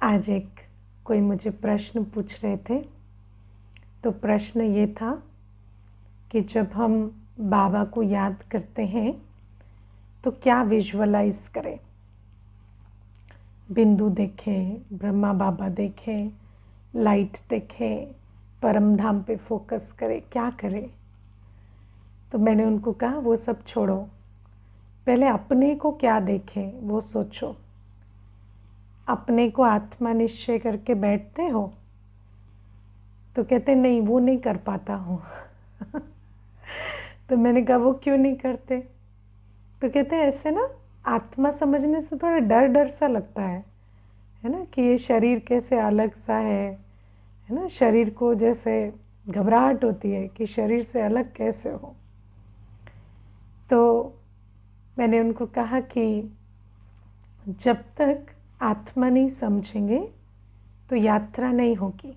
आज कोई मुझे प्रश्न पूछ रहे थे। तो प्रश्न ये था कि जब हम बाबा को याद करते हैं तो क्या विजुअलाइज करें। बिंदु देखें, ब्रह्मा बाबा देखें, लाइट देखें, परम धाम पे फोकस करें, क्या करें। तो मैंने उनको कहा वो सब छोड़ो, पहले अपने को क्या देखें वो सोचो। अपने को आत्मा निश्चय करके बैठते हो? तो कहते नहीं, वो नहीं कर पाता हूँ। तो मैंने कहा वो क्यों नहीं करते? तो कहते ऐसे ना, आत्मा समझने से थोड़ा डर डर सा लगता है ना, कि ये शरीर कैसे अलग सा है ना। शरीर को जैसे घबराहट होती है कि शरीर से अलग कैसे हो। तो मैंने उनको कहा कि जब तक आत्मा नहीं समझेंगे तो यात्रा नहीं होगी,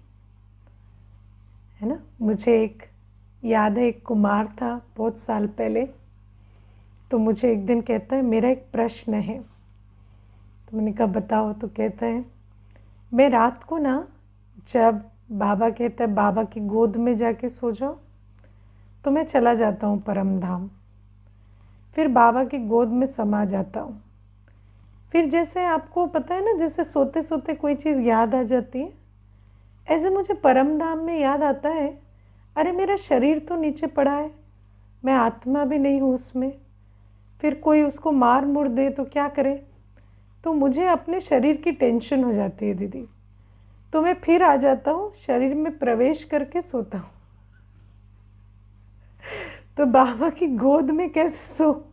है ना। मुझे याद है, एक कुमार था बहुत साल पहले। तो मुझे एक दिन कहता है मेरा एक प्रश्न है। तो मैंने कहा बताओ। तो कहता है मैं रात को ना, जब बाबा कहता है बाबा की गोद में जाके सो जाओ, तो मैं चला जाता हूँ परम धाम। फिर बाबा की गोद में समा जाता हूँ। फिर जैसे आपको पता है ना, जैसे सोते सोते कोई चीज़ याद आ जाती है, ऐसे मुझे परम धाम में याद आता है अरे मेरा शरीर तो नीचे पड़ा है, मैं आत्मा भी नहीं हूँ उसमें। फिर कोई उसको मार मुड़ दे तो क्या करे। तो मुझे अपने शरीर की टेंशन हो जाती है दीदी। तो मैं फिर आ जाता हूँ, शरीर में प्रवेश करके सोता हूँ। तो बाबा की गोद में कैसे सो,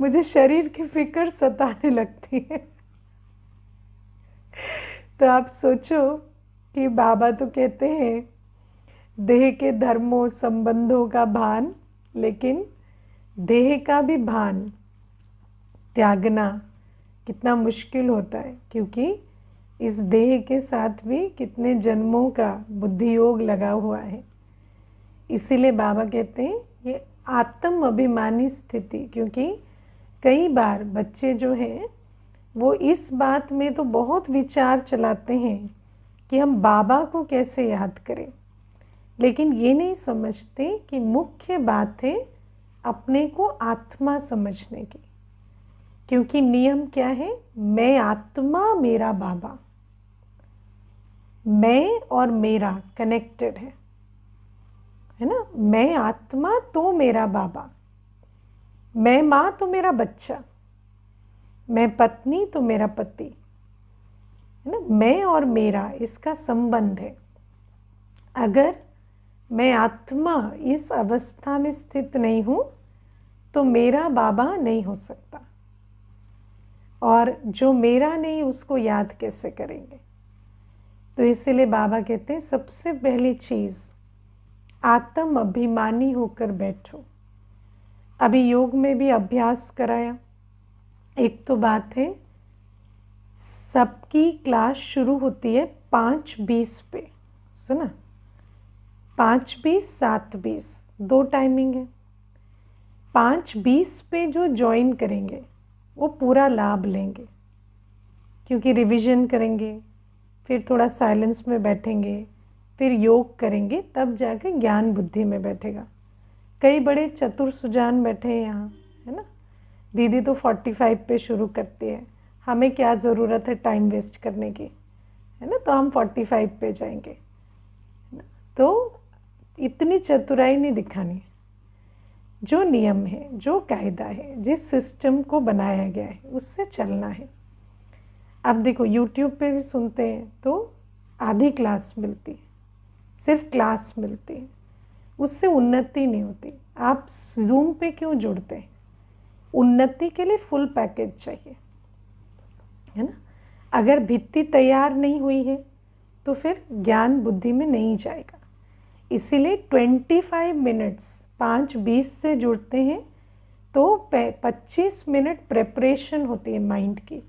मुझे शरीर की फिक्र सताने लगती है। तो आप सोचो कि बाबा तो कहते हैं देह के धर्मों संबंधों का भान, लेकिन देह का भी भान त्यागना कितना मुश्किल होता है, क्योंकि इस देह के साथ भी कितने जन्मों का बुद्धि योग लगा हुआ है। इसीलिए बाबा कहते हैं ये आत्म अभिमानी स्थिति, क्योंकि कई बार बच्चे जो हैं वो इस बात में तो बहुत विचार चलाते हैं कि हम बाबा को कैसे याद करें, लेकिन ये नहीं समझते कि मुख्य बात है अपने को आत्मा समझने की। क्योंकि नियम क्या है, मैं आत्मा मेरा बाबा, मैं और मेरा कनेक्टेड है ना। मैं आत्मा तो मेरा बाबा, मैं माँ तो मेरा बच्चा, मैं पत्नी तो मेरा पति, है ना। मैं और मेरा इसका संबंध है। अगर मैं आत्मा इस अवस्था में स्थित नहीं हूँ तो मेरा बाबा नहीं हो सकता, और जो मेरा नहीं उसको याद कैसे करेंगे। तो इसीलिए बाबा कहते हैं सबसे पहली चीज़ आत्म अभिमानी होकर बैठो। अभी योग में भी अभ्यास कराया। एक तो बात है, सबकी क्लास शुरू होती है 5:20 पे, सुना, 5:20 7:20 दो टाइमिंग है। 5:20 पे जो ज्वाइन करेंगे वो पूरा लाभ लेंगे, क्योंकि रिवीजन करेंगे, फिर थोड़ा साइलेंस में बैठेंगे, फिर योग करेंगे, तब जाके ज्ञान बुद्धि में बैठेगा। कई बड़े चतुर सुजान बैठे हैं यहाँ, है ना। दीदी तो 45 पे शुरू करती है, हमें क्या ज़रूरत है टाइम वेस्ट करने की, है ना। तो हम 45 पे जाएंगे। तो इतनी चतुराई नहीं दिखानी। जो नियम है, जो कायदा है, जिस सिस्टम को बनाया गया है उससे चलना है। अब देखो YouTube पे भी सुनते हैं तो आधी क्लास मिलती है, सिर्फ क्लास मिलती है, उससे उन्नति नहीं होती। आप Zoom पे क्यों जुड़ते हैं? उन्नति के लिए फुल पैकेज चाहिए, है ना। अगर भित्ति तैयार नहीं हुई है तो फिर ज्ञान बुद्धि में नहीं जाएगा। इसीलिए 25 मिनट्स 5:20 से जुड़ते हैं तो 25 मिनट प्रेपरेशन होती है माइंड की,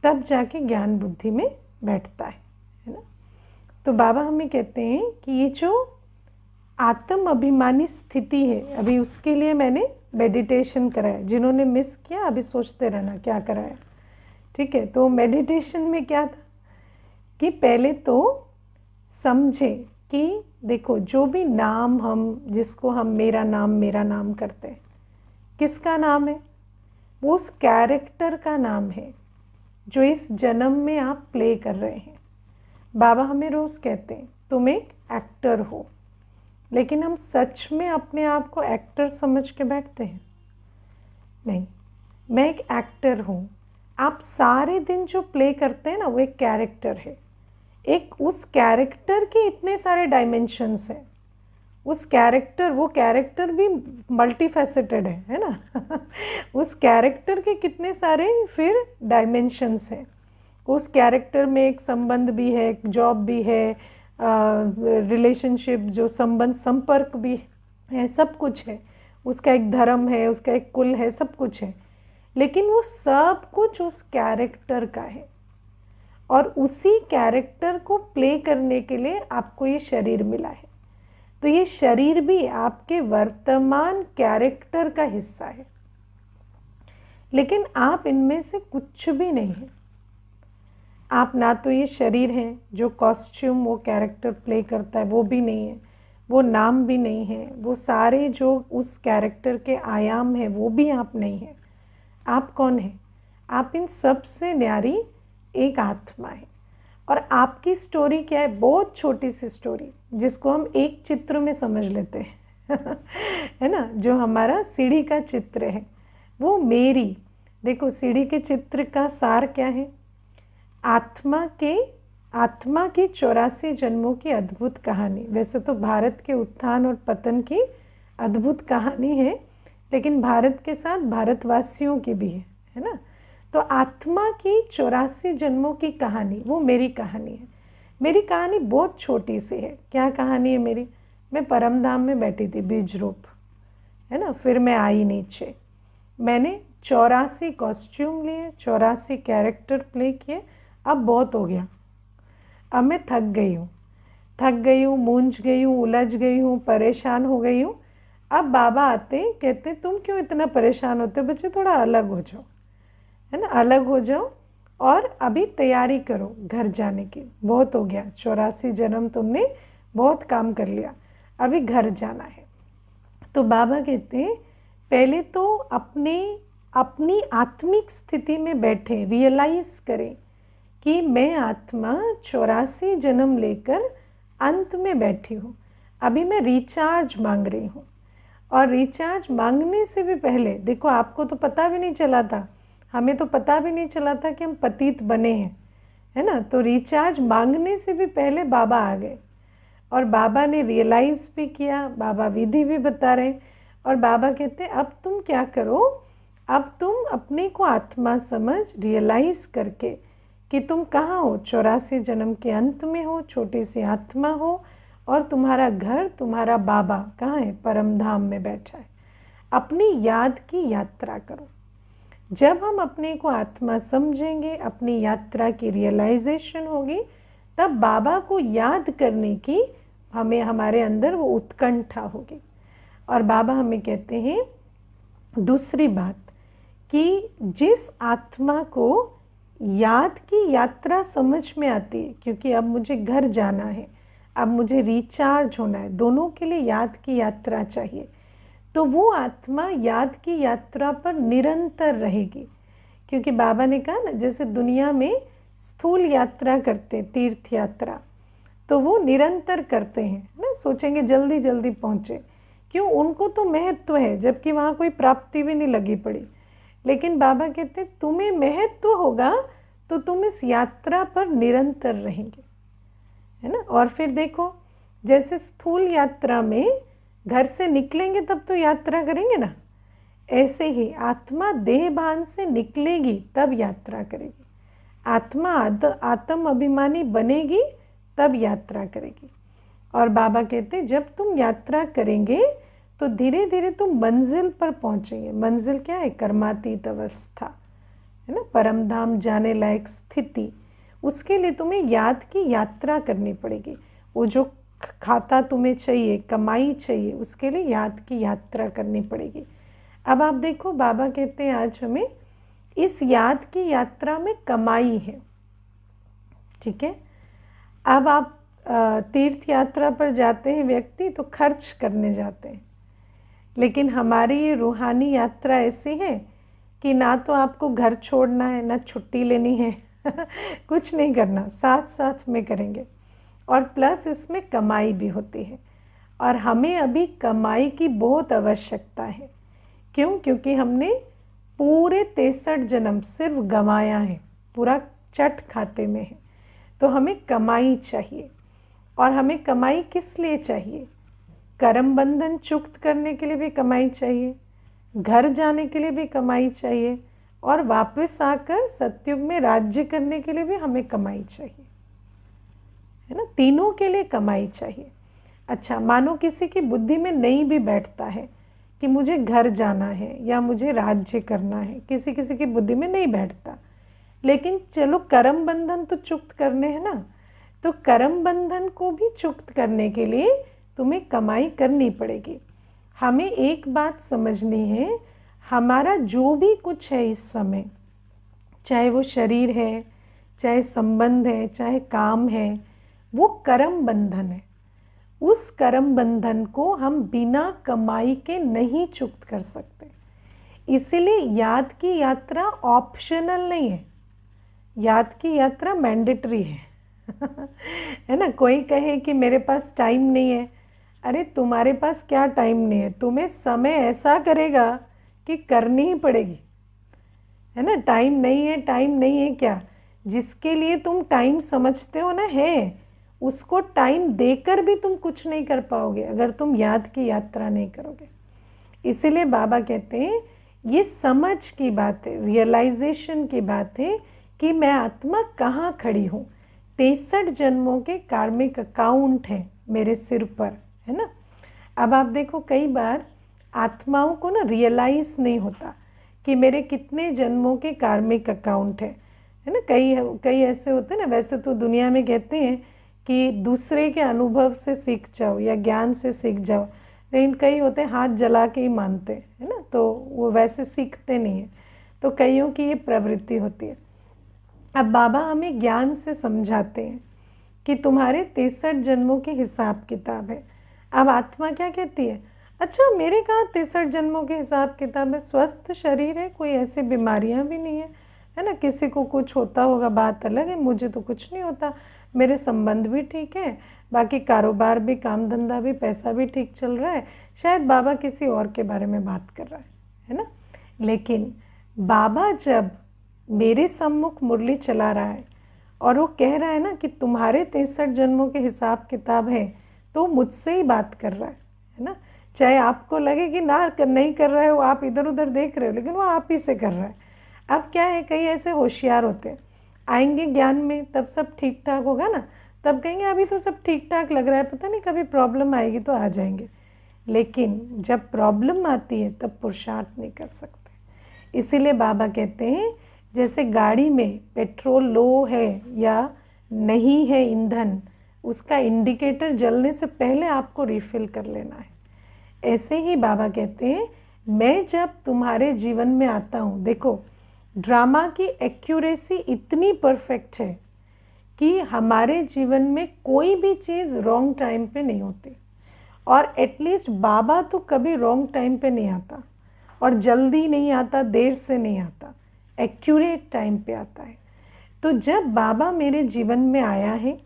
तब जाके ज्ञान बुद्धि में बैठता है ना। तो बाबा हमें कहते हैं कि ये जो आत्म अभिमानी स्थिति है, अभी उसके लिए मैंने मेडिटेशन कराया। जिन्होंने मिस किया अभी सोचते रहना क्या कराया, ठीक है। तो मेडिटेशन में क्या था कि पहले तो समझें कि देखो जो भी नाम जिसको हम मेरा नाम करते हैं, किसका नाम है? वो उस कैरेक्टर का नाम है जो इस जन्म में आप प्ले कर रहे हैं। बाबा हमें रोज़ कहते हैं तुम एक एक्टर हो, लेकिन हम सच में अपने आप को एक्टर समझ के बैठते हैं? नहीं, मैं एक एक्टर हूँ। आप सारे दिन जो प्ले करते हैं ना, वो एक कैरेक्टर है। उस कैरेक्टर के इतने सारे डायमेंशंस हैं। वो कैरेक्टर भी मल्टीफैसेटेड है ना उस कैरेक्टर के कितने सारे फिर डायमेंशंस हैं। उस कैरेक्टर में एक संबंध भी है, एक जॉब भी है, रिलेशनशिप जो संपर्क भी है, सब कुछ है। उसका एक धर्म है, उसका एक कुल है, सब कुछ है। लेकिन वो सब कुछ उस कैरेक्टर का है, और उसी कैरेक्टर को प्ले करने के लिए आपको ये शरीर मिला है। तो ये शरीर भी आपके वर्तमान कैरेक्टर का हिस्सा है, लेकिन आप इनमें से कुछ भी नहीं है। आप ना तो ये शरीर हैं जो कॉस्ट्यूम वो कैरेक्टर प्ले करता है, वो भी नहीं है। वो नाम भी नहीं है। वो सारे जो उस कैरेक्टर के आयाम हैं वो भी आप नहीं हैं। आप कौन हैं? आप इन सब से न्यारी एक आत्मा है। और आपकी स्टोरी क्या है? बहुत छोटी सी स्टोरी जिसको हम एक चित्र में समझ लेते हैं है ना, जो हमारा सीढ़ी का चित्र है वो मेरी। देखो सीढ़ी के चित्र का सार क्या है? आत्मा की 84 जन्मों की अद्भुत कहानी। वैसे तो भारत के उत्थान और पतन की अद्भुत कहानी है, लेकिन भारत के साथ भारतवासियों की भी है ना। तो आत्मा की 84 जन्मों की कहानी वो मेरी कहानी है। मेरी कहानी बहुत छोटी सी है। क्या कहानी है मेरी? मैं परमधाम में बैठी थी, बीज रूप, है ना। फिर मैं आई नीचे, मैंने 84 कॉस्ट्यूम लिए, 84 कैरेक्टर प्ले किए। अब बहुत हो गया, अब मैं थक गई हूँ, मूंझ गई हूँ, उलझ गई हूँ, परेशान हो गई हूँ। अब बाबा आते कहते तुम क्यों इतना परेशान होते हो बच्चे, थोड़ा अलग हो जाओ, है ना, अलग हो जाओ और अभी तैयारी करो घर जाने की। बहुत हो गया, 84 जन्म तुमने बहुत काम कर लिया, अभी घर जाना है। तो बाबा कहते हैं पहले तो अपनी आत्मिक स्थिति में बैठे, रियलाइज़ करें कि मैं आत्मा 84 जन्म लेकर अंत में बैठी हूँ। अभी मैं रिचार्ज मांग रही हूँ। और रिचार्ज मांगने से भी पहले देखो, आपको तो पता भी नहीं चला था, हमें तो पता भी नहीं चला था कि हम पतित बने हैं, है ना। तो रिचार्ज मांगने से भी पहले बाबा आ गए और बाबा ने रियलाइज़ भी किया, बाबा विधि भी बता रहे। और बाबा कहते हैं अब तुम क्या करो, अब तुम अपने को आत्मा समझ, रियलाइज़ करके कि तुम कहाँ हो, 84 जन्म के अंत में हो, छोटी सी आत्मा हो, और तुम्हारा घर, तुम्हारा बाबा कहाँ है? परमधाम में बैठा है। अपनी याद की यात्रा करो। जब हम अपने को आत्मा समझेंगे, अपनी यात्रा की रियलाइजेशन होगी, तब बाबा को याद करने की हमारे अंदर वो उत्कंठा होगी। और बाबा हमें कहते हैं दूसरी बात कि जिस आत्मा को याद की यात्रा समझ में आती है, क्योंकि अब मुझे घर जाना है, अब मुझे रिचार्ज होना है, दोनों के लिए याद की यात्रा चाहिए, तो वो आत्मा याद की यात्रा पर निरंतर रहेगी। क्योंकि बाबा ने कहा ना, जैसे दुनिया में स्थूल यात्रा करते, तीर्थ यात्रा, तो वो निरंतर करते हैं ना, सोचेंगे जल्दी जल्दी पहुँचे, क्यों? उनको तो महत्व है, जबकि वहाँ कोई प्राप्ति भी नहीं लगी पड़ी। लेकिन बाबा कहते तुम्हें महत्व होगा तो तुम इस यात्रा पर निरंतर रहेंगे, है ना। और फिर देखो, जैसे स्थूल यात्रा में घर से निकलेंगे तब तो यात्रा करेंगे ना, ऐसे ही आत्मा देह भान से निकलेगी तब यात्रा करेगी। आत्मा आत्म अभिमानी बनेगी तब यात्रा करेगी। और बाबा कहते जब तुम यात्रा करेंगे तो धीरे धीरे तुम मंजिल पर पहुंचेंगे। मंजिल क्या है? कर्मातीत अवस्था, है ना, परमधाम जाने लायक स्थिति। उसके लिए तुम्हें याद की यात्रा करनी पड़ेगी। वो जो खाता तुम्हें चाहिए, कमाई चाहिए, उसके लिए याद की यात्रा करनी पड़ेगी। अब आप देखो, बाबा कहते हैं आज हमें इस याद की यात्रा में कमाई है, ठीक है। अब आप तीर्थ यात्रा पर जाते हैं व्यक्ति तो खर्च करने जाते हैं, लेकिन हमारी ये रूहानी यात्रा ऐसी है कि ना तो आपको घर छोड़ना है, ना छुट्टी लेनी है कुछ नहीं करना, साथ साथ में करेंगे। और प्लस इसमें कमाई भी होती है, और हमें अभी कमाई की बहुत आवश्यकता है। क्यों? क्योंकि हमने पूरे 63 जन्म सिर्फ गंवाया है, पूरा चट खाते में है। तो हमें कमाई चाहिए, और हमें कमाई किस लिए चाहिए? कर्म बंधन चुक्त करने के लिए भी कमाई चाहिए, घर जाने के लिए भी कमाई चाहिए, और वापस आकर सतयुग में राज्य करने के लिए भी हमें कमाई चाहिए, है ना। तीनों के लिए कमाई चाहिए। अच्छा, मानो किसी की बुद्धि में नहीं भी बैठता है कि मुझे घर जाना है या मुझे राज्य करना है, किसी किसी की बुद्धि में नहीं बैठता, लेकिन चलो कर्म बंधन तो चुक्त करने हैं ना। तो कर्म बंधन को भी चुक्त करने के लिए तुम्हें कमाई करनी पड़ेगी। हमें एक बात समझनी है, हमारा जो भी कुछ है इस समय, चाहे वो शरीर है, चाहे संबंध है, चाहे काम है, वो कर्म बंधन है। उस कर्म बंधन को हम बिना कमाई के नहीं चुक्त कर सकते। इसीलिए याद की यात्रा ऑप्शनल नहीं है, याद की यात्रा मैंडेटरी है है ना। कोई कहे कि मेरे पास टाइम नहीं है, अरे तुम्हारे पास क्या टाइम नहीं है, तुम्हें समय ऐसा करेगा कि करनी ही पड़ेगी, है ना। टाइम नहीं है, टाइम नहीं है क्या? जिसके लिए तुम टाइम समझते हो ना, है, उसको टाइम देकर भी तुम कुछ नहीं कर पाओगे अगर तुम याद की यात्रा नहीं करोगे। इसीलिए बाबा कहते हैं ये समझ की बात है, रियलाइजेशन की बात है कि मैं आत्मा कहाँ खड़ी हूँ। 63 जन्मों के कार्मिक अकाउंट हैं मेरे सिर पर, है ना। अब आप देखो, कई बार आत्माओं को ना रियलाइज़ नहीं होता कि मेरे कितने जन्मों के कार्मिक अकाउंट हैं, है ना। कई ऐसे होते हैं ना, वैसे तो दुनिया में कहते हैं कि दूसरे के अनुभव से सीख जाओ या ज्ञान से सीख जाओ, लेकिन कई होते हैं हाथ जला के ही मानते हैं, है ना, तो वो वैसे सीखते नहीं हैं। तो कईयों की ये प्रवृत्ति होती है। अब बाबा हमें ज्ञान से समझाते हैं कि तुम्हारे 63 जन्मों के हिसाब किताब है। अब आत्मा क्या कहती है? अच्छा, मेरे कहाँ 63 जन्मों के हिसाब किताब है, स्वस्थ शरीर है, कोई ऐसी बीमारियाँ भी नहीं है ना। किसी को कुछ होता होगा, बात अलग है, मुझे तो कुछ नहीं होता, मेरे संबंध भी ठीक है, बाकी कारोबार भी, काम धंधा भी, पैसा भी ठीक चल रहा है। शायद बाबा किसी और के बारे में बात कर रहा है ना। लेकिन बाबा जब मेरे सम्मुख मुरली चला रहा है और वो कह रहा है ना कि तुम्हारे 63 जन्मों के हिसाब किताब है, तो मुझसे ही बात कर रहा है ना। चाहे आपको लगे कि ना नहीं कर रहा है, वो आप इधर उधर देख रहे हो, लेकिन वो आप ही से कर रहा है। अब क्या है, कई ऐसे होशियार होते हैं, आएंगे ज्ञान में तब सब ठीक ठाक होगा ना, तब कहेंगे अभी तो सब ठीक ठाक लग रहा है, पता नहीं कभी प्रॉब्लम आएगी तो आ जाएंगे। लेकिन जब प्रॉब्लम आती है तब पुरुषार्थ नहीं कर सकते। इसीलिए बाबा कहते हैं जैसे गाड़ी में पेट्रोल लो है या नहीं है ईंधन, उसका इंडिकेटर जलने से पहले आपको रिफ़िल कर लेना है। ऐसे ही बाबा कहते हैं मैं जब तुम्हारे जीवन में आता हूँ, देखो ड्रामा की एक्यूरेसी इतनी परफेक्ट है कि हमारे जीवन में कोई भी चीज़ रॉन्ग टाइम पे नहीं होती, और एटलीस्ट बाबा तो कभी रॉन्ग टाइम पे नहीं आता, और जल्दी नहीं आता, देर से नहीं आता, एक्यूरेट टाइम पे आता है। तो जब बाबा मेरे जीवन में आया है,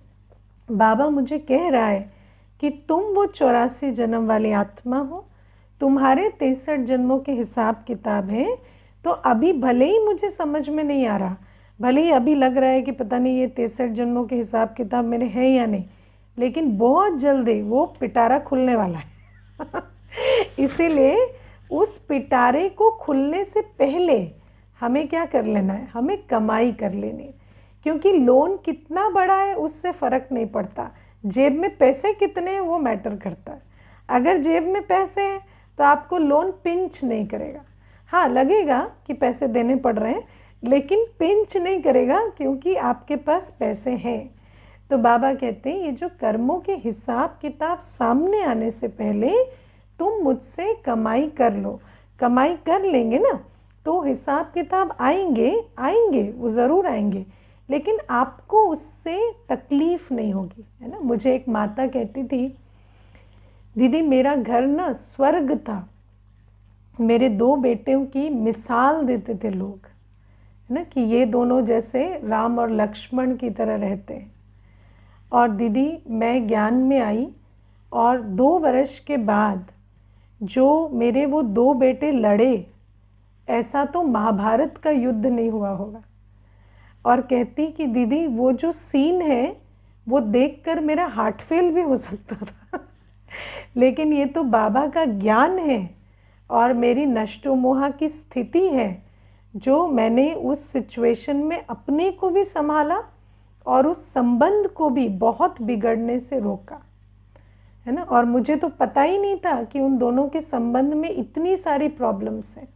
बाबा मुझे कह रहा है कि तुम वो 84 जन्म वाली आत्मा हो, तुम्हारे 63 जन्मों के हिसाब किताब है। तो अभी भले ही मुझे समझ में नहीं आ रहा, भले ही अभी लग रहा है कि पता नहीं ये 63 जन्मों के हिसाब किताब मेरे हैं या नहीं, लेकिन बहुत जल्दी वो पिटारा खुलने वाला है इसीलिए उस पिटारे को खुलने से पहले हमें क्या कर लेना है, हमें कमाई कर लेनी। क्योंकि लोन कितना बड़ा है उससे फ़र्क नहीं पड़ता, जेब में पैसे कितने हैं वो मैटर करता है। अगर जेब में पैसे हैं तो आपको लोन पिंच नहीं करेगा। हाँ, लगेगा कि पैसे देने पड़ रहे हैं, लेकिन पिंच नहीं करेगा क्योंकि आपके पास पैसे हैं। तो बाबा कहते हैं ये जो कर्मों के हिसाब किताब सामने आने से पहले तुम मुझसे कमाई कर लो। कमाई कर लेंगे ना तो हिसाब किताब आएंगे, वो ज़रूर आएंगे, लेकिन आपको उससे तकलीफ़ नहीं होगी, है ना। मुझे एक माता कहती थी, दीदी मेरा घर ना स्वर्ग था, मेरे 2 बेटों की मिसाल देते थे लोग, है ना, कि ये दोनों जैसे राम और लक्ष्मण की तरह रहते हैं। और दीदी मैं ज्ञान में आई और 2 वर्ष के बाद जो मेरे वो 2 बेटे लड़े, ऐसा तो महाभारत का युद्ध नहीं हुआ होगा। और कहती कि दीदी वो जो सीन है वो देखकर मेरा हार्ट फेल भी हो सकता था लेकिन ये तो बाबा का ज्ञान है और मेरी नष्टो मोहा की स्थिति है जो मैंने उस सिचुएशन में अपने को भी संभाला और उस संबंध को भी बहुत बिगड़ने से रोका, है ना। और मुझे तो पता ही नहीं था कि उन दोनों के संबंध में इतनी सारी प्रॉब्लम्स हैं,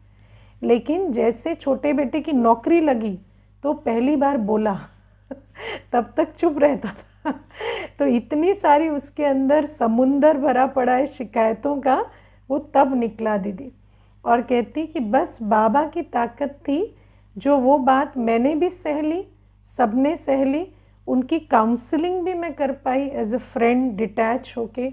लेकिन जैसे छोटे बेटे की नौकरी लगी तो पहली बार बोला तब तक चुप रहता था तो इतनी सारी उसके अंदर समुंदर भरा पड़ा है शिकायतों का, वो तब निकला दीदी। और कहती कि बस बाबा की ताकत थी जो वो बात मैंने भी सह ली, सबने सह ली, उनकी काउंसलिंग भी मैं कर पाई एज अ फ्रेंड डिटैच होके,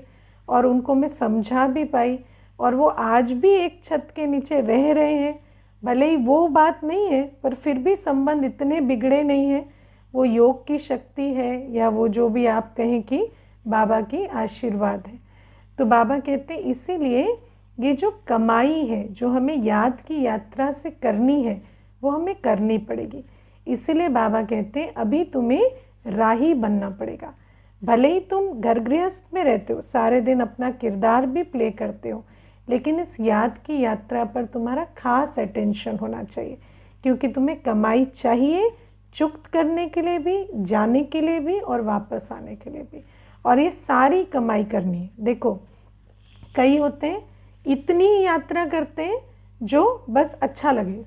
और उनको मैं समझा भी पाई, और वो आज भी एक छत के नीचे रह रहे हैं। भले ही वो बात नहीं है पर फिर भी संबंध इतने बिगड़े नहीं हैं। वो योग की शक्ति है या वो जो भी आप कहें कि बाबा की आशीर्वाद है। तो बाबा कहते हैं इसीलिए ये जो कमाई है जो हमें याद की यात्रा से करनी है वो हमें करनी पड़ेगी। इसीलिए बाबा कहते हैं अभी तुम्हें राही बनना पड़ेगा। भले ही तुम घर गृहस्थ में रहते हो, सारे दिन अपना किरदार भी प्ले करते हो, लेकिन इस याद की यात्रा पर तुम्हारा खास अटेंशन होना चाहिए, क्योंकि तुम्हें कमाई चाहिए चुक्त करने के लिए भी, जाने के लिए भी और वापस आने के लिए भी। और ये सारी कमाई करनी है। देखो कई होते हैं इतनी यात्रा करते हैं जो बस अच्छा लगे,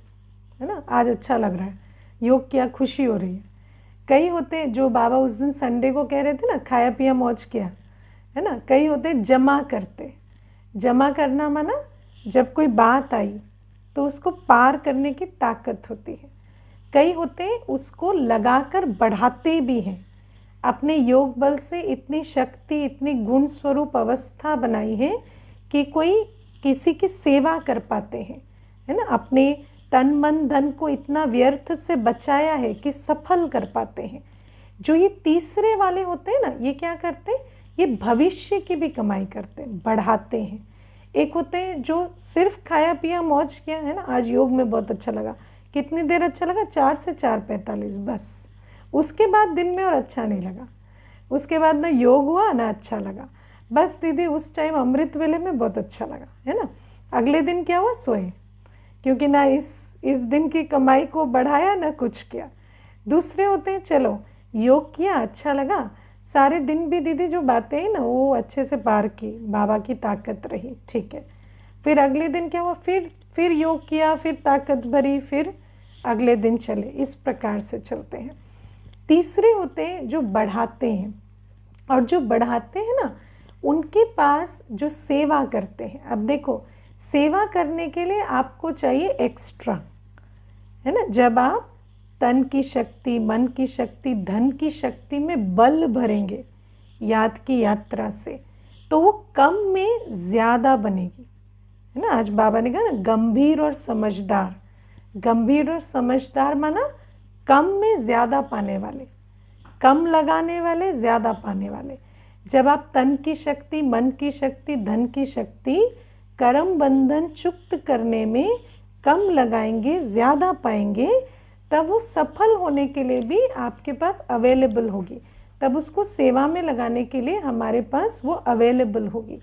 है ना, आज अच्छा लग रहा है, योग किया, खुशी हो रही है। कई होते हैं जो बाबा उस दिन संडे को कह रहे थे ना, खाया पिया मौज किया, है ना। कई होते हैं जमा करते, जमा करना माना जब कोई बात आई तो उसको पार करने की ताकत होती है। कई होते हैं उसको लगाकर बढ़ाते भी हैं, अपने योग बल से इतनी शक्ति, इतनी गुण स्वरूप अवस्था बनाई है कि कोई किसी की सेवा कर पाते हैं, है ना। अपने तन मन धन को इतना व्यर्थ से बचाया है कि सफल कर पाते हैं। जो ये तीसरे वाले होते हैं ना, ये क्या करते हैं, ये भविष्य की भी कमाई करते हैं, बढ़ाते हैं। एक होते हैं जो सिर्फ खाया पिया मौज किया, है ना, आज योग में बहुत अच्छा लगा, कितनी देर अच्छा लगा, 4 से 4:45 बस, उसके बाद दिन में और अच्छा नहीं लगा। उसके बाद ना योग हुआ ना अच्छा लगा, बस दीदी उस टाइम अमृत वेले में बहुत अच्छा लगा, है ना। अगले दिन क्या हुआ, सोए, क्योंकि ना इस दिन की कमाई को बढ़ाया ना कुछ किया। दूसरे होते हैं चलो योग किया, अच्छा लगा, सारे दिन भी दीदी जो बातें हैं ना वो अच्छे से पार की, बाबा की ताकत रही, ठीक है। फिर अगले दिन क्या हुआ, फिर योग किया, फिर ताकत भरी, फिर अगले दिन चले, इस प्रकार से चलते हैं। तीसरे होते हैं जो बढ़ाते हैं, और जो बढ़ाते हैं ना उनके पास जो सेवा करते हैं। अब देखो सेवा करने के लिए आपको चाहिए एक्स्ट्रा, है ना। जब आप तन की शक्ति, मन की शक्ति, धन की शक्ति में बल भरेंगे याद की यात्रा से, तो वो कम में ज़्यादा बनेगी, है ना। आज बाबा ने कहा ना गंभीर और समझदार, गंभीर और समझदार माना कम में ज़्यादा पाने वाले, कम लगाने वाले ज़्यादा पाने वाले। जब आप तन की शक्ति, मन की शक्ति, धन की शक्ति कर्म बंधन चुक्त करने में कम लगाएंगे, ज़्यादा पाएंगे, तब वो सफल होने के लिए भी आपके पास अवेलेबल होगी, तब उसको सेवा में लगाने के लिए हमारे पास वो अवेलेबल होगी।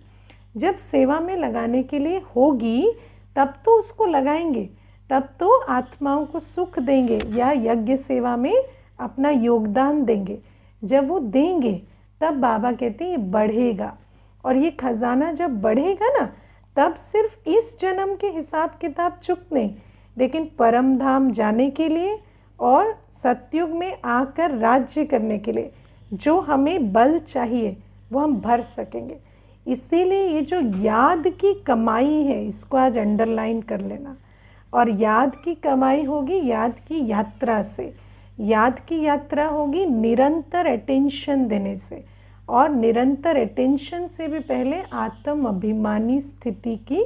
जब सेवा में लगाने के लिए होगी तब तो उसको लगाएंगे, तब तो आत्माओं को सुख देंगे या यज्ञ सेवा में अपना योगदान देंगे। जब वो देंगे तब बाबा कहते हैं ये बढ़ेगा, और ये खजाना जब बढ़ेगा ना तब सिर्फ इस जन्म के हिसाब किताब चुप नहीं, लेकिन परम धाम जाने के लिए और सतयुग में आकर राज्य करने के लिए जो हमें बल चाहिए वो हम भर सकेंगे। इसीलिए ये जो याद की कमाई है इसको आज अंडरलाइन कर लेना, और याद की कमाई होगी याद की यात्रा से। याद की यात्रा होगी निरंतर अटेंशन देने से, और निरंतर अटेंशन से भी पहले आत्म अभिमानी स्थिति की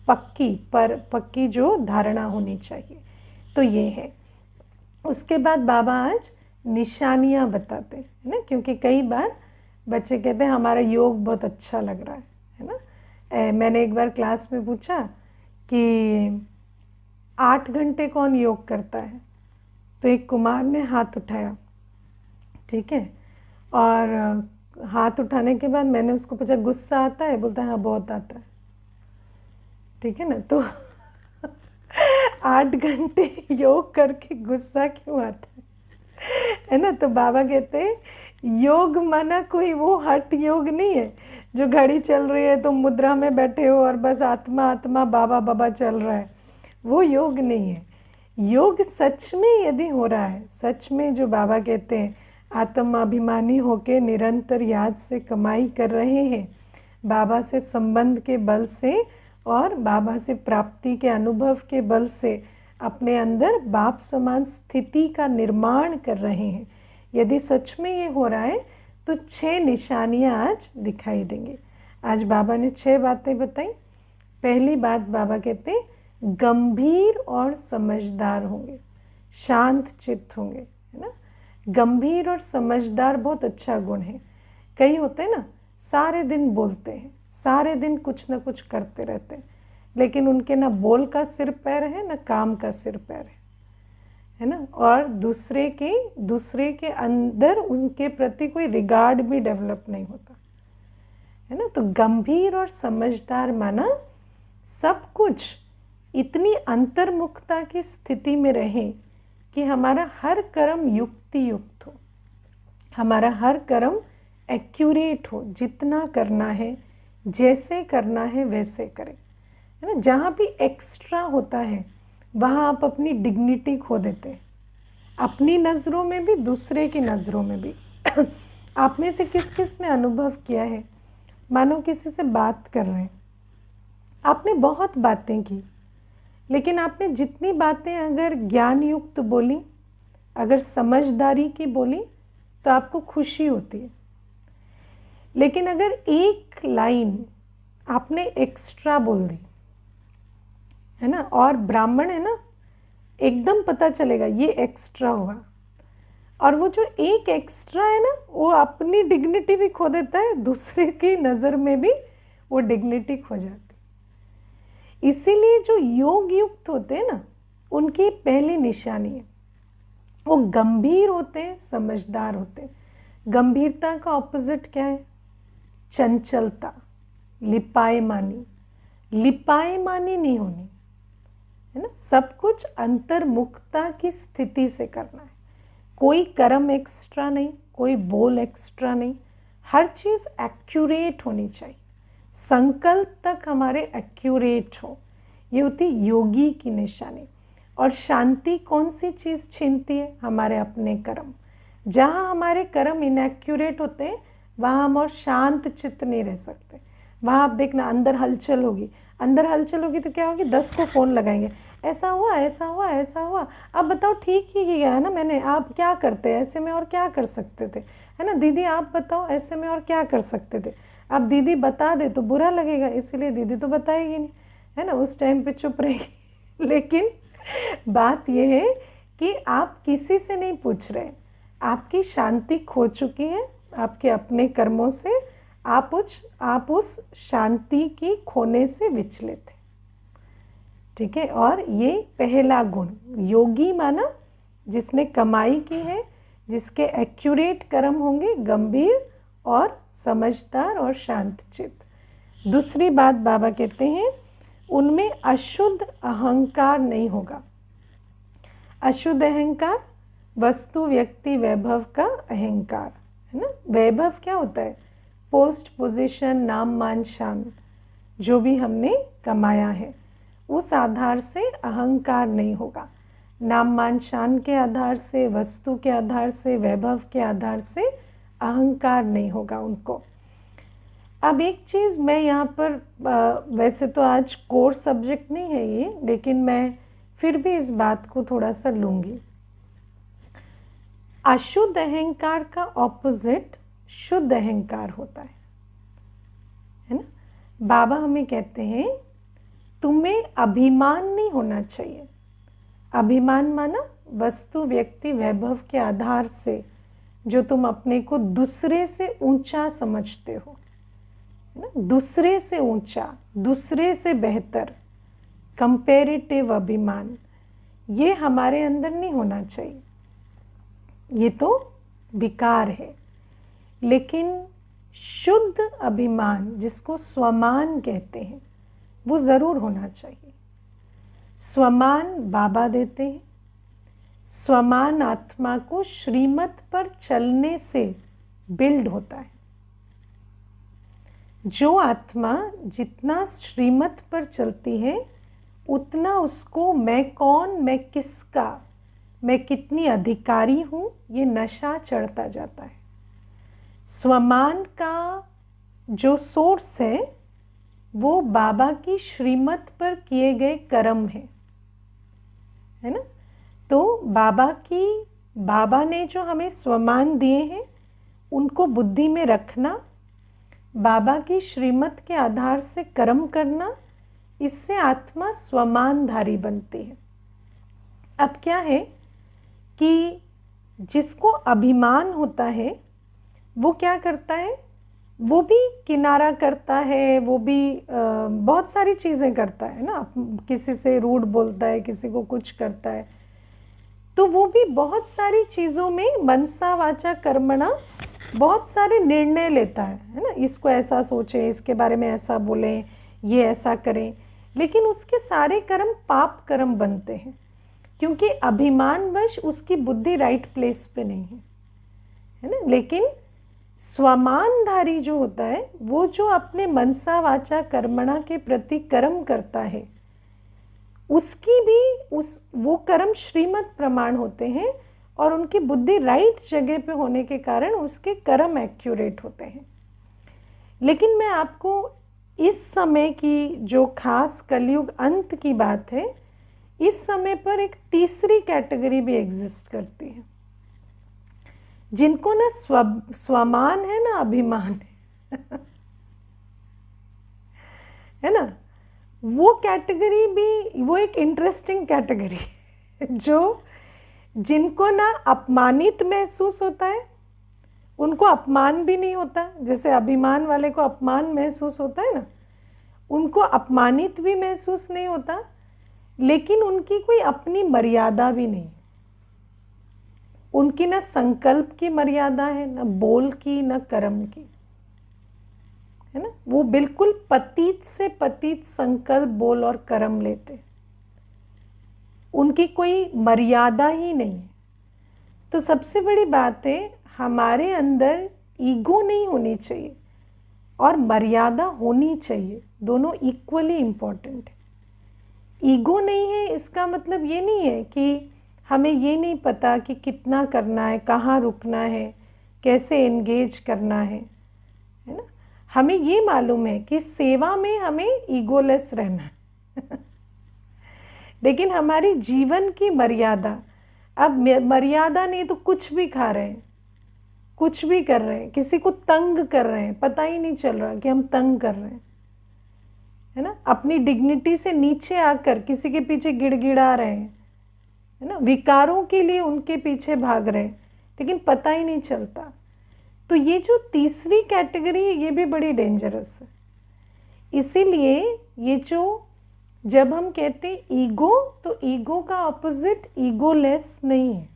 पक्की जो धारणा होनी चाहिए। तो ये है। उसके बाद बाबा आज निशानियाँ बताते हैं ना, क्योंकि कई बार बच्चे कहते हैं हमारा योग बहुत अच्छा लग रहा है ना। मैंने एक बार क्लास में पूछा कि 8 घंटे कौन योग करता है, तो एक कुमार ने हाथ उठाया, ठीक है, और हाथ उठाने के बाद मैंने उसको पूछा गुस्सा आता है, बोलता है हाँ बहुत आता है, ठीक है ना। तो 8 घंटे योग करके गुस्सा क्यों आता है ना। तो बाबा कहते हैं योग माना कोई वो हठ योग नहीं है जो घड़ी चल रही है तो मुद्रा में बैठे हो और बस आत्मा आत्मा बाबा बाबा चल रहा है, वो योग नहीं है। योग सच में यदि हो रहा है, सच में जो बाबा कहते हैं आत्माभिमानी होके निरंतर याद से कमाई कर रहे हैं, बाबा से संबंध के बल से और बाबा से प्राप्ति के अनुभव के बल से अपने अंदर बाप समान स्थिति का निर्माण कर रहे हैं, यदि सच में ये हो रहा है तो 6 निशानियाँ आज दिखाई देंगी। आज बाबा ने 6 बातें बताई। पहली बात बाबा कहते हैं गंभीर और समझदार होंगे, शांत चित्त होंगे, है ना। गंभीर और समझदार बहुत अच्छा गुण है। कई होते हैं ना सारे दिन बोलते हैं, सारे दिन कुछ ना कुछ करते रहते हैं, लेकिन उनके ना बोल का सिर पैर है ना काम का सिर पैर है ना। और दूसरे के अंदर उनके प्रति कोई रिगार्ड भी डेवलप नहीं होता है ना। तो गंभीर और समझदार माना सब कुछ इतनी अंतर्मुखता की स्थिति में रहे कि हमारा हर कर्म युक्ति युक्त हो, हमारा हर कर्म एक्यूरेट हो, जितना करना है जैसे करना है वैसे करें, है ना। जहाँ भी एक्स्ट्रा होता है वहाँ आप अपनी डिग्निटी खो देते हैं, अपनी नज़रों में भी दूसरे की नज़रों में भी। आप में से किस किस ने अनुभव किया है, मानो किसी से बात कर रहे हैं, आपने बहुत बातें की, लेकिन आपने जितनी बातें अगर ज्ञान युक्त बोली, अगर समझदारी की बोली तो आपको खुशी होती है। लेकिन अगर एक लाइन आपने एक्स्ट्रा बोल दी, है ना, और ब्राह्मण है ना, एकदम पता चलेगा ये एक्स्ट्रा हुआ, और वो जो एक एक्स्ट्रा है ना वो अपनी डिग्निटी भी खो देता है, दूसरे की नज़र में भी वो डिग्निटी खो जाती है। इसीलिए जो योग युक्त होते हैं ना उनकी पहली निशानी है वो गंभीर होते हैं, समझदार होते हैं। गंभीरता का ऑपोजिट क्या है? चंचलता, लिपायमानी। लिपायमानी नहीं होनी, है ना। सब कुछ अंतर्मुखता की स्थिति से करना है। कोई कर्म एक्स्ट्रा नहीं, कोई बोल एक्स्ट्रा नहीं, हर चीज़ एक्यूरेट होनी चाहिए, संकल्प तक हमारे एक्यूरेट हो। ये होती योगी की निशानी। और शांति कौन सी चीज़ छीनती है? हमारे अपने कर्म। जहाँ हमारे कर्म इनएक्यूरेट होते हैं वहाँ हम और शांत चित्त नहीं रह सकते। वहाँ आप देखना अंदर हलचल होगी, अंदर हलचल होगी तो क्या होगी, 10 को फ़ोन लगाएंगे, ऐसा हुआ ऐसा हुआ ऐसा हुआ, अब बताओ ठीक ही किया है ना मैंने, आप क्या करते ऐसे में और क्या कर सकते थे, है ना। दीदी आप बताओ ऐसे में और क्या कर सकते थे। अब दीदी बता दे तो बुरा लगेगा, इसीलिए दीदी तो बताएगी नहीं, है ना, उस टाइम पे चुप रहेगी। लेकिन बात यह है कि आप किसी से नहीं पूछ रहे, आपकी शांति खो चुकी है आपके अपने कर्मों से, आप उस शांति की खोने से विचलित हैं, ठीक है। और ये पहला गुण, योगी माना जिसने कमाई की है, जिसके एक्यूरेट कर्म होंगे, गंभीर और समझदार और शांत चित्त। दूसरी बात बाबा कहते हैं उनमें अशुद्ध अहंकार नहीं होगा। अशुद्ध अहंकार वस्तु व्यक्ति वैभव का अहंकार, है ना। वैभव क्या होता है? पोस्ट, पोजीशन, नाम, मान, शान, जो भी हमने कमाया है उस आधार से अहंकार नहीं होगा। नाम, मान, शान के आधार से, वस्तु के आधार से, वैभव के आधार से अहंकार नहीं होगा उनको। अब एक चीज़ मैं यहाँ पर वैसे तो आज कोर सब्जेक्ट नहीं है ये, लेकिन मैं फिर भी इस बात को थोड़ा सा लूँगी। अशुद्ध अहंकार का ऑपोजिट शुद्ध अहंकार होता है ना। बाबा हमें कहते हैं तुम्हें अभिमान नहीं होना चाहिए। अभिमान माना वस्तु, व्यक्ति, वैभव के आधार से जो तुम अपने को दूसरे से ऊंचा समझते हो, है ना, दूसरे से ऊंचा, दूसरे से बेहतर, कंपैरेटिव अभिमान, ये हमारे अंदर नहीं होना चाहिए। ये तो विकार है। लेकिन शुद्ध अभिमान, जिसको स्वमान कहते हैं, वो ज़रूर होना चाहिए। स्वमान बाबा देते हैं। स्वमान आत्मा को श्रीमत पर चलने से बिल्ड होता है। जो आत्मा जितना श्रीमत पर चलती है उतना उसको मैं कौन, मैं किसका, मैं कितनी अधिकारी हूँ, ये नशा चढ़ता जाता है। स्वमान का जो सोर्स है वो बाबा की श्रीमत पर किए गए कर्म है ना। तो बाबा ने जो हमें स्वमान दिए हैं उनको बुद्धि में रखना, बाबा की श्रीमत के आधार से कर्म करना, इससे आत्मा स्वमानधारी बनती है। अब क्या है कि जिसको अभिमान होता है वो क्या करता है, वो भी किनारा करता है, वो भी बहुत सारी चीज़ें करता है ना। किसी से रूड बोलता है, किसी को कुछ करता है, तो वो भी बहुत सारी चीज़ों में मनसा वाचा कर्मणा बहुत सारे निर्णय लेता है ना। इसको ऐसा सोचें, इसके बारे में ऐसा बोलें, ये ऐसा करें, लेकिन उसके सारे कर्म पाप कर्म बनते हैं क्योंकि अभिमानवश उसकी बुद्धि राइट प्लेस पे नहीं है ना। लेकिन स्वमानधारी जो होता है वो जो अपने मनसा वाचा कर्मणा के प्रति कर्म करता है, उसकी भी वो कर्म श्रीमत प्रमाण होते हैं और उनकी बुद्धि राइट जगह पे होने के कारण उसके कर्म एक्यूरेट होते हैं। लेकिन मैं आपको इस समय की जो खास कलयुग अंत की बात है, इस समय पर एक तीसरी कैटेगरी भी एग्जिस्ट करती है, जिनको ना स्वमान है ना अभिमान है ना। वो कैटेगरी भी वो एक इंटरेस्टिंग कैटेगरी है, जो जिनको ना अपमानित महसूस होता है, उनको अपमान भी नहीं होता। जैसे अभिमान वाले को अपमान महसूस होता है ना, उनको अपमानित भी महसूस नहीं होता, लेकिन उनकी कोई अपनी मर्यादा भी नहीं। उनकी ना संकल्प की मर्यादा है, ना बोल की, ना कर्म की, है ना। वो बिल्कुल पतित से पतित संकल्प, बोल और कर्म लेते, उनकी कोई मर्यादा ही नहीं है। तो सबसे बड़ी बात है, हमारे अंदर ईगो नहीं होनी चाहिए और मर्यादा होनी चाहिए, दोनों इक्वली इम्पॉर्टेंट है। ईगो नहीं है इसका मतलब ये नहीं है कि हमें ये नहीं पता कि कितना करना है, कहाँ रुकना है, कैसे एंगेज करना है ना। हमें ये मालूम है कि सेवा में हमें ईगोलेस रहना है लेकिन हमारी जीवन की मर्यादा, अब मर्यादा नहीं तो कुछ भी खा रहे हैं, कुछ भी कर रहे हैं, किसी को तंग कर रहे हैं, पता ही नहीं चल रहा कि हम तंग कर रहे हैं, है ना। अपनी डिग्निटी से नीचे आकर किसी के पीछे गिड़गिड़ा रहे हैं, है ना, विकारों के लिए उनके पीछे भाग रहे हैं, लेकिन पता ही नहीं चलता। तो ये जो तीसरी कैटेगरी है ये भी बड़ी डेंजरस है। इसीलिए ये जो जब हम कहते हैं ईगो, तो ईगो का ऑपोजिट ईगोलेस नहीं है,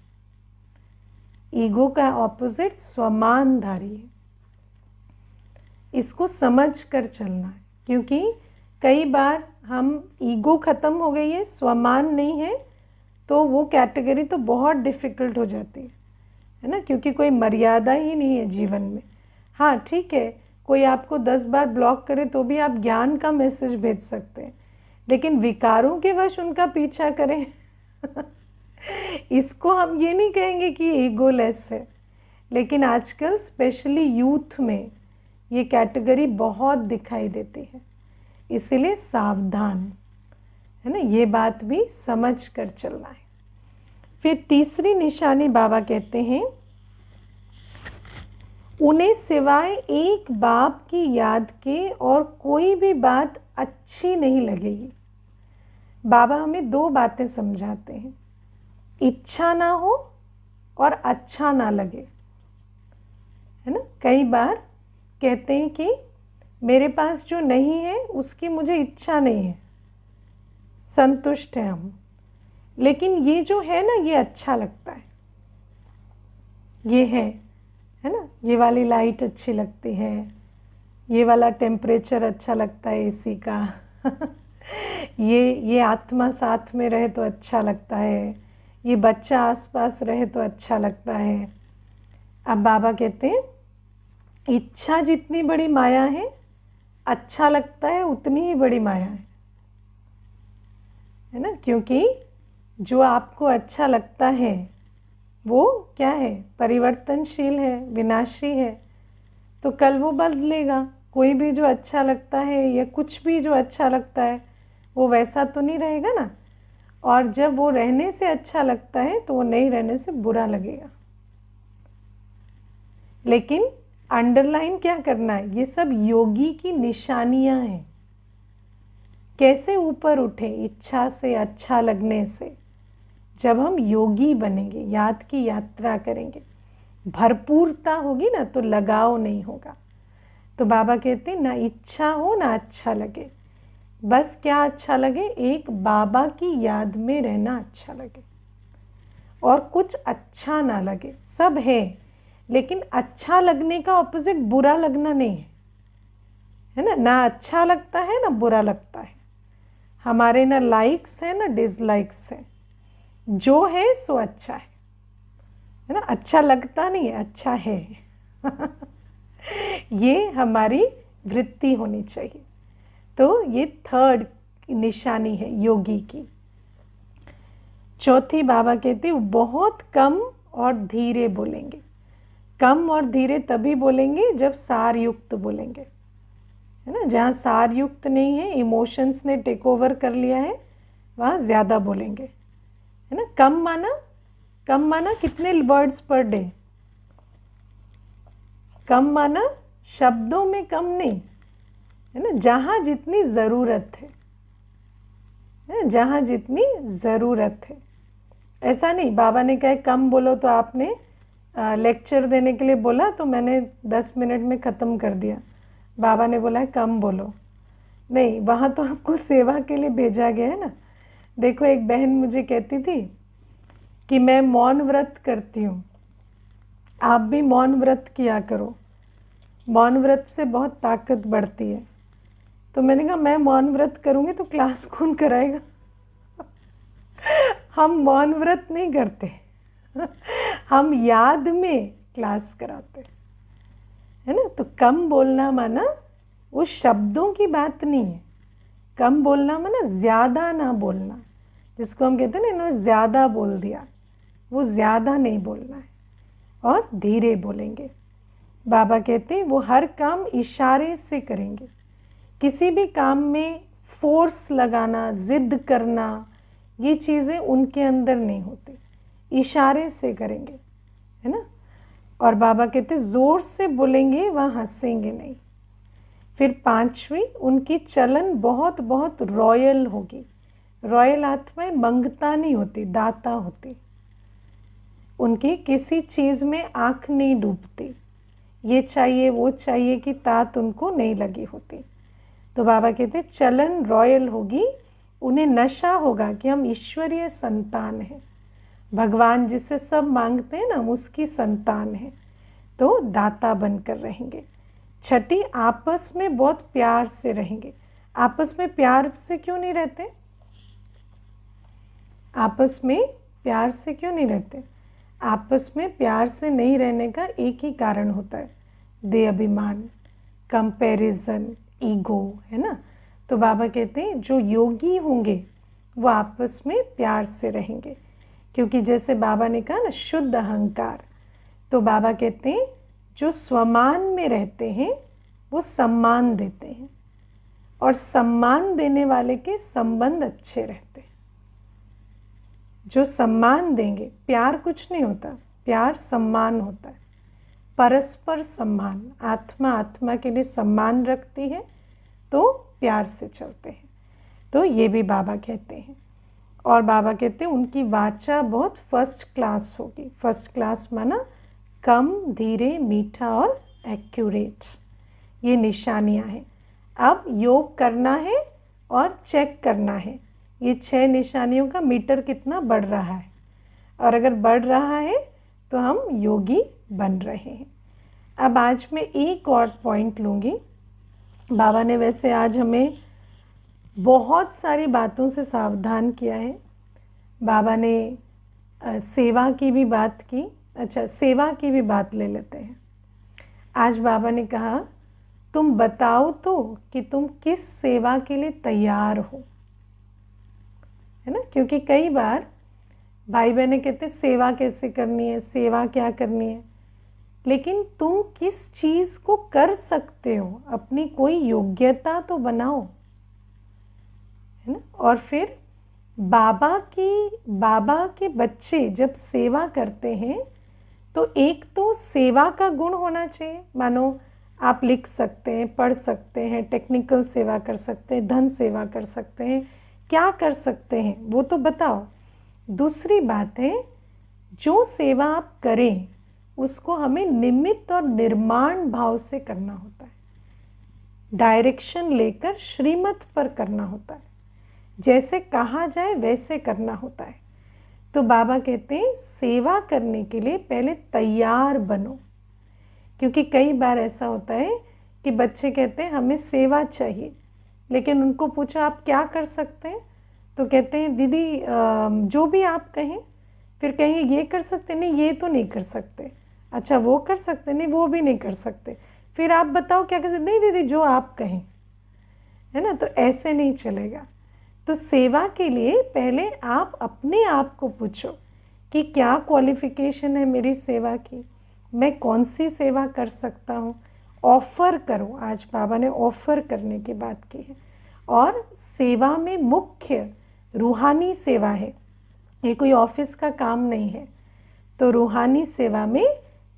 ईगो का ऑपोजिट स्वमानधारी है। इसको समझ कर चलना है, क्योंकि कई बार हम ईगो ख़त्म हो गई है, स्वमान नहीं है, तो वो कैटेगरी तो बहुत डिफ़िकल्ट हो जाती है ना, क्योंकि कोई मर्यादा ही नहीं है जीवन में। हाँ ठीक है, कोई आपको 10 बार ब्लॉक करे तो भी आप ज्ञान का मैसेज भेज सकते हैं, लेकिन विकारों के वश उनका पीछा करें इसको हम ये नहीं कहेंगे कि ईगोलेस है। लेकिन आजकल स्पेशली यूथ में ये कैटेगरी बहुत दिखाई देती है, इसीलिए सावधान, है ना, ये बात भी समझ कर चलना है। फिर तीसरी निशानी बाबा कहते हैं उन्हें सिवाय एक बाप की याद के और कोई भी बात अच्छी नहीं लगेगी। बाबा हमें दो बातें समझाते हैं, इच्छा ना हो और अच्छा ना लगे, है ना। कई बार कहते हैं कि मेरे पास जो नहीं है उसकी मुझे इच्छा नहीं है, संतुष्ट हैं हम, लेकिन ये जो है ना ये अच्छा लगता है, ये है ना। ये वाली लाइट अच्छी लगती है, ये वाला टेम्परेचर अच्छा लगता है एसी का ये आत्मा साथ में रहे तो अच्छा लगता है, ये बच्चा आसपास रहे तो अच्छा लगता है। अब बाबा कहते हैं इच्छा जितनी बड़ी माया है, अच्छा लगता है उतनी ही बड़ी माया है ना। क्योंकि जो आपको अच्छा लगता है वो क्या है, परिवर्तनशील है, विनाशी है, तो कल वो बदलेगा। कोई भी जो अच्छा लगता है या कुछ भी जो अच्छा लगता है वो वैसा तो नहीं रहेगा ना। और जब वो रहने से अच्छा लगता है तो वो नहीं रहने से बुरा लगेगा। लेकिन अंडरलाइन क्या करना है, ये सब योगी की निशानियां हैं। कैसे ऊपर उठे इच्छा से, अच्छा लगने से। जब हम योगी बनेंगे, याद की यात्रा करेंगे, भरपूरता होगी ना तो लगाव नहीं होगा। तो बाबा कहते हैं ना इच्छा हो ना अच्छा लगे, बस क्या अच्छा लगे, एक बाबा की याद में रहना अच्छा लगे, और कुछ अच्छा ना लगे। सब है, लेकिन अच्छा लगने का ऑपोजिट बुरा लगना नहीं है ना। ना अच्छा लगता है ना बुरा लगता है, हमारे ना लाइक्स है ना डिसलाइक्स है, जो है सो अच्छा है ना। अच्छा लगता नहीं है, अच्छा है ये हमारी वृत्ति होनी चाहिए। तो ये थर्ड निशानी है योगी की। चौथी बाबा कहते हैं बहुत कम और धीरे बोलेंगे। कम और धीरे तभी बोलेंगे जब सार युक्त बोलेंगे, है ना। जहाँ सार युक्त नहीं है, इमोशंस ने टेक ओवर कर लिया है, वहाँ ज़्यादा बोलेंगे, है ना। कम माना कितने वर्ड्स पर डे, कम माना शब्दों में कम नहीं, है ना। जहाँ जितनी ज़रूरत है, जहाँ जितनी ज़रूरत है। ऐसा नहीं बाबा ने कहा कम बोलो तो आपने लेक्चर देने के लिए बोला तो मैंने 10 मिनट में ख़त्म कर दिया। बाबा ने बोला है कम बोलो, नहीं, वहाँ तो आपको सेवा के लिए भेजा गया है ना। देखो एक बहन मुझे कहती थी कि मैं मौन व्रत करती हूँ, आप भी मौन व्रत किया करो, मौन व्रत से बहुत ताकत बढ़ती है। तो मैंने कहा मैं मौन व्रत करूँगी तो क्लास कौन कराएगा हम मौन व्रत नहीं करते हम याद में क्लास कराते, है ना। तो कम बोलना माना वो शब्दों की बात नहीं है, कम बोलना माना ज़्यादा ना बोलना, जिसको हम कहते हैं ना इन्होंने ज़्यादा बोल दिया, वो ज़्यादा नहीं बोलना है, और धीरे बोलेंगे। बाबा कहते हैं वो हर काम इशारे से करेंगे। किसी भी काम में फोर्स लगाना, ज़िद करना, ये चीज़ें उनके अंदर नहीं होती, इशारे से करेंगे, है ना। और बाबा कहते ज़ोर से बोलेंगे वहाँ हंसेंगे नहीं। फिर पांचवी, उनकी चलन बहुत बहुत रॉयल होगी। रॉयल आत्माएं मंगता नहीं होती, दाता होती। उनकी किसी चीज़ में आँख नहीं डूबती, ये चाहिए वो चाहिए कि तात उनको नहीं लगी होती। तो बाबा कहते चलन रॉयल होगी, उन्हें नशा होगा कि हम ईश्वरीय संतान हैं, भगवान जिससे सब मांगते हैं ना हम उसकी संतान हैं, तो दाता बनकर रहेंगे। छठी, आपस में बहुत प्यार से रहेंगे। आपस में प्यार से क्यों नहीं रहते, आपस में प्यार से क्यों नहीं रहते? आपस में प्यार से नहीं रहने का एक ही कारण होता है, देह अभिमान, कंपैरिजन, ईगो, है ना। तो बाबा कहते हैं जो योगी होंगे वो आपस में प्यार से रहेंगे, क्योंकि जैसे बाबा ने कहा ना शुद्ध अहंकार, तो बाबा कहते हैं जो स्वमान में रहते हैं वो सम्मान देते हैं, और सम्मान देने वाले के संबंध अच्छे रहते हैं। जो सम्मान देंगे, प्यार कुछ नहीं होता, प्यार सम्मान होता है। परस्पर सम्मान, आत्मा आत्मा के लिए सम्मान रखती है तो प्यार से चलते हैं। तो ये भी बाबा कहते हैं। और बाबा कहते हैं उनकी वाचा बहुत फर्स्ट क्लास होगी। फर्स्ट क्लास माना कम, धीरे, मीठा और एक्यूरेट, ये निशानियां हैं। अब योग करना है और चेक करना है ये 6 निशानियों का मीटर कितना बढ़ रहा है, और अगर बढ़ रहा है तो हम योगी बन रहे हैं। अब आज मैं एक और पॉइंट लूँगी। बाबा ने वैसे आज हमें बहुत सारी बातों से सावधान किया है। बाबा ने सेवा की भी बात की। अच्छा, सेवा की भी बात ले लेते हैं। आज बाबा ने कहा तुम बताओ तो कि तुम किस सेवा के लिए तैयार हो, है ना। क्योंकि कई बार भाई बहनें कहते हैं सेवा कैसे करनी है, सेवा क्या करनी है, लेकिन तुम किस चीज़ को कर सकते हो, अपनी कोई योग्यता तो बनाओ, है ना। और फिर बाबा के बच्चे जब सेवा करते हैं तो एक तो सेवा का गुण होना चाहिए। मानो आप लिख सकते हैं, पढ़ सकते हैं, टेक्निकल सेवा कर सकते हैं, धन सेवा कर सकते हैं, क्या कर सकते हैं वो तो बताओ। दूसरी बात है, जो सेवा आप करें उसको हमें निमित्त और निर्माण भाव से करना होता है। डायरेक्शन लेकर श्रीमत पर करना होता है, जैसे कहा जाए वैसे करना होता है। तो बाबा कहते हैं सेवा करने के लिए पहले तैयार बनो। क्योंकि कई बार ऐसा होता है कि बच्चे कहते हैं हमें सेवा चाहिए, लेकिन उनको पूछो आप क्या कर सकते हैं, तो कहते हैं दीदी जो भी आप कहें। फिर कहेंगे ये कर सकते, नहीं ये तो नहीं कर सकते। अच्छा वो कर सकते, नहीं वो भी नहीं कर सकते। फिर आप बताओ क्या कर सकते, नहीं दीदी जो आप कहें, है ना। तो ऐसे नहीं चलेगा। तो सेवा के लिए पहले आप अपने आप को पूछो कि क्या क्वालिफिकेशन है मेरी सेवा की, मैं कौन सी सेवा कर सकता हूँ। ऑफ़र करो। आज बाबा ने ऑफ़र करने की बात की है। और सेवा में मुख्य रूहानी सेवा है, ये कोई ऑफिस का काम नहीं है। तो रूहानी सेवा में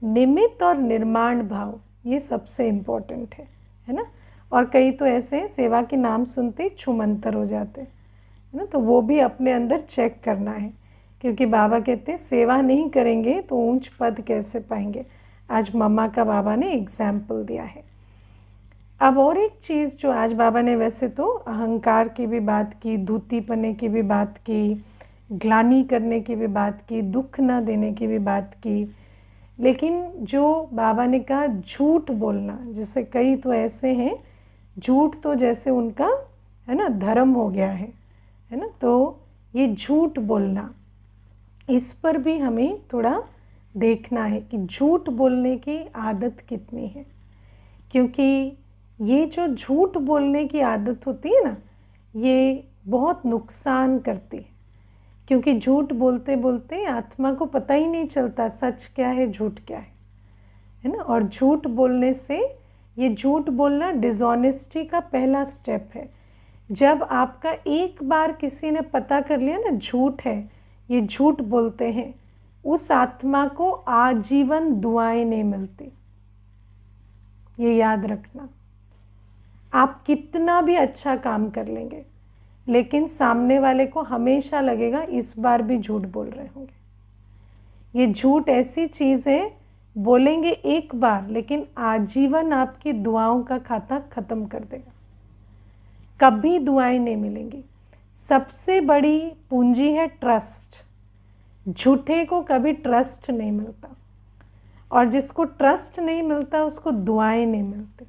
निमित्त और निर्माण भाव ये सबसे इम्पोर्टेंट है ना। और कई तो ऐसे हैं सेवा के नाम सुनते ही छूमंतर हो जाते हैं, है ना। तो वो भी अपने अंदर चेक करना है, क्योंकि बाबा कहते हैं सेवा नहीं करेंगे तो ऊंच पद कैसे पाएंगे। आज मम्मा का बाबा ने एग्जाम्पल दिया है। अब और एक चीज़ जो आज बाबा ने वैसे तो अहंकार की भी बात की, धूतीपने की भी बात की, ग्लानि करने की भी बात की, दुख ना देने की भी बात की, लेकिन जो बाबा ने कहा झूठ बोलना, जैसे कई तो ऐसे हैं झूठ तो जैसे उनका है ना धर्म हो गया है ना। तो ये झूठ बोलना, इस पर भी हमें थोड़ा देखना है कि झूठ बोलने की आदत कितनी है। क्योंकि ये जो झूठ बोलने की आदत होती है ना, ये बहुत नुकसान करती है। क्योंकि झूठ बोलते बोलते आत्मा को पता ही नहीं चलता सच क्या है झूठ क्या है ना। और झूठ बोलने से, ये झूठ बोलना डिसऑनेस्टी का पहला स्टेप है। जब आपका एक बार किसी ने पता कर लिया ना झूठ है, ये झूठ बोलते हैं, उस आत्मा को आजीवन दुआएं नहीं मिलती। ये याद रखना। आप कितना भी अच्छा काम कर लेंगे, लेकिन सामने वाले को हमेशा लगेगा इस बार भी झूठ बोल रहे होंगे। ये झूठ ऐसी चीज़ है, बोलेंगे एक बार लेकिन आजीवन आपकी दुआओं का खाता ख़त्म कर देगा। कभी दुआएं नहीं मिलेंगी। सबसे बड़ी पूंजी है ट्रस्ट। झूठे को कभी ट्रस्ट नहीं मिलता, और जिसको ट्रस्ट नहीं मिलता उसको दुआएं नहीं मिलती।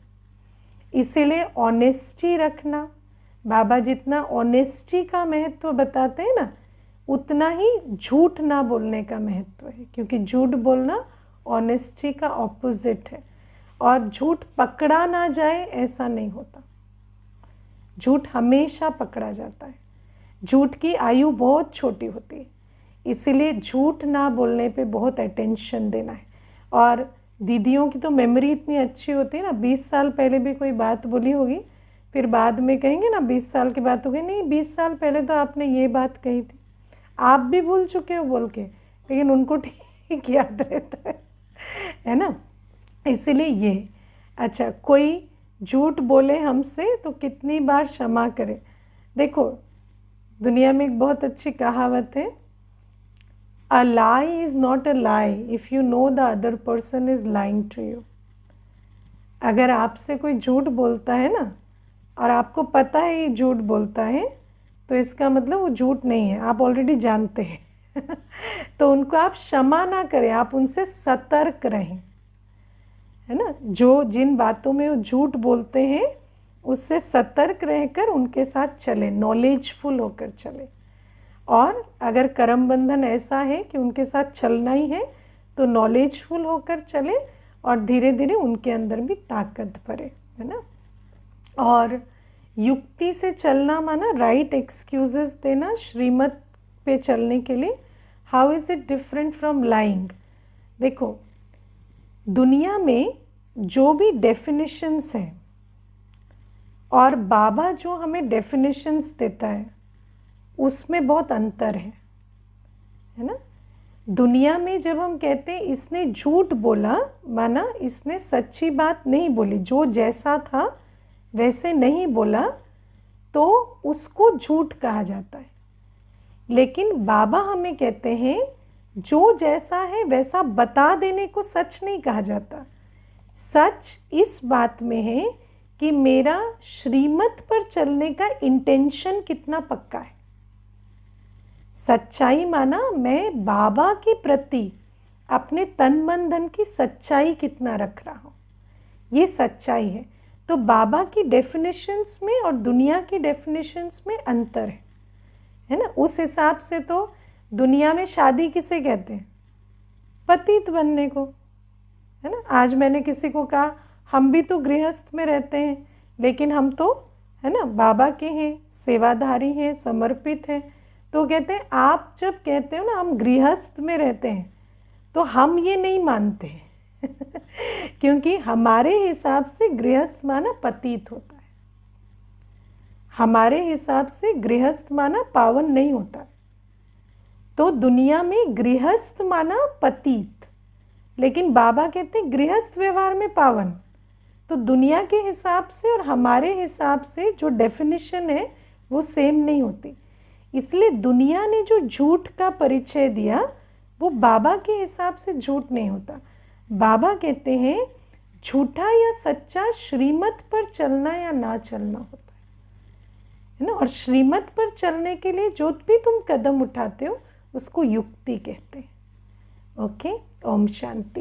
इसीलिए ऑनेस्टी रखना। बाबा जितना ऑनेस्टी का महत्व बताते हैं ना, उतना ही झूठ ना बोलने का महत्व है। क्योंकि झूठ बोलना ऑनेस्टी का ऑपोजिट है। और झूठ पकड़ा ना जाए ऐसा नहीं होता, झूठ हमेशा पकड़ा जाता है। झूठ की आयु बहुत छोटी होती है, इसीलिए झूठ ना बोलने पे बहुत अटेंशन देना है। और दीदियों की तो मेमोरी इतनी अच्छी होती है ना, 20 साल पहले भी कोई बात बोली होगी, फिर बाद में कहेंगे ना 20 साल की बात हो गई, नहीं 20 साल पहले तो आपने ये बात कही थी, आप भी भूल चुके हो बोल के, लेकिन उनको ठीक याद रहता है ना। इसीलिए ये। अच्छा, कोई झूठ बोले हमसे तो कितनी बार क्षमा करें। देखो, दुनिया में एक बहुत अच्छी कहावत है, a lie is not a lie if you know the other person is lying to you. अगर आपसे कोई झूठ बोलता है ना और आपको पता है ये झूठ बोलता है, तो इसका मतलब वो झूठ नहीं है, आप ऑलरेडी जानते हैं। तो उनको आप क्षमा ना करें, आप उनसे सतर्क रहें, है ना। जो जिन बातों में वो झूठ बोलते हैं उससे सतर्क रहकर उनके साथ चले, नॉलेजफुल होकर चले। और अगर कर्म बंधन ऐसा है कि उनके साथ चलना ही है तो नॉलेजफुल होकर चले और धीरे धीरे उनके अंदर भी ताकत भरे, है ना। और युक्ति से चलना माना राइट एक्सक्यूजेस देना श्रीमत पे चलने के लिए। How is it different from lying. देखो, दुनिया में जो भी डेफिनेशंस हैं और बाबा जो हमें डेफिनेशंस देता है उसमें बहुत अंतर है ना। दुनिया में जब हम कहते हैं इसने झूठ बोला, माना इसने सच्ची बात नहीं बोली, जो जैसा था वैसे नहीं बोला, तो उसको झूठ कहा जाता है। लेकिन बाबा हमें कहते हैं जो जैसा है वैसा बता देने को सच नहीं कहा जाता। सच इस बात में है कि मेरा श्रीमत पर चलने का इंटेंशन कितना पक्का है। सच्चाई माना मैं बाबा के प्रति अपने तन मन धन की सच्चाई कितना रख रहा हूँ, ये सच्चाई है। तो बाबा की डेफिनेशंस में और दुनिया की डेफिनेशंस में अंतर है ना। उस हिसाब से तो दुनिया में शादी किसे कहते हैं, पतित बनने को, है ना। आज मैंने किसी को कहा हम भी तो गृहस्थ में रहते हैं, लेकिन हम तो, है ना, बाबा के हैं, सेवाधारी हैं, समर्पित हैं। तो कहते हैं आप जब कहते हो ना हम गृहस्थ में रहते हैं, तो हम ये नहीं मानते हैं क्योंकि हमारे हिसाब से गृहस्थ माना पतित होता है, हमारे हिसाब से गृहस्थ माना पावन नहीं होता है। तो दुनिया में गृहस्थ माना पतित, लेकिन बाबा कहते हैं गृहस्थ व्यवहार में पावन। तो दुनिया के हिसाब से और हमारे हिसाब से जो डेफिनेशन है वो सेम नहीं होती। इसलिए दुनिया ने जो झूठ का परिचय दिया वो बाबा के हिसाब से झूठ नहीं होता। बाबा कहते हैं झूठा या सच्चा श्रीमत पर चलना या ना चलना होता है ना। और श्रीमत पर चलने के लिए जो भी तुम कदम उठाते हो उसको युक्ति कहते हैं। ओके, ओम शांति।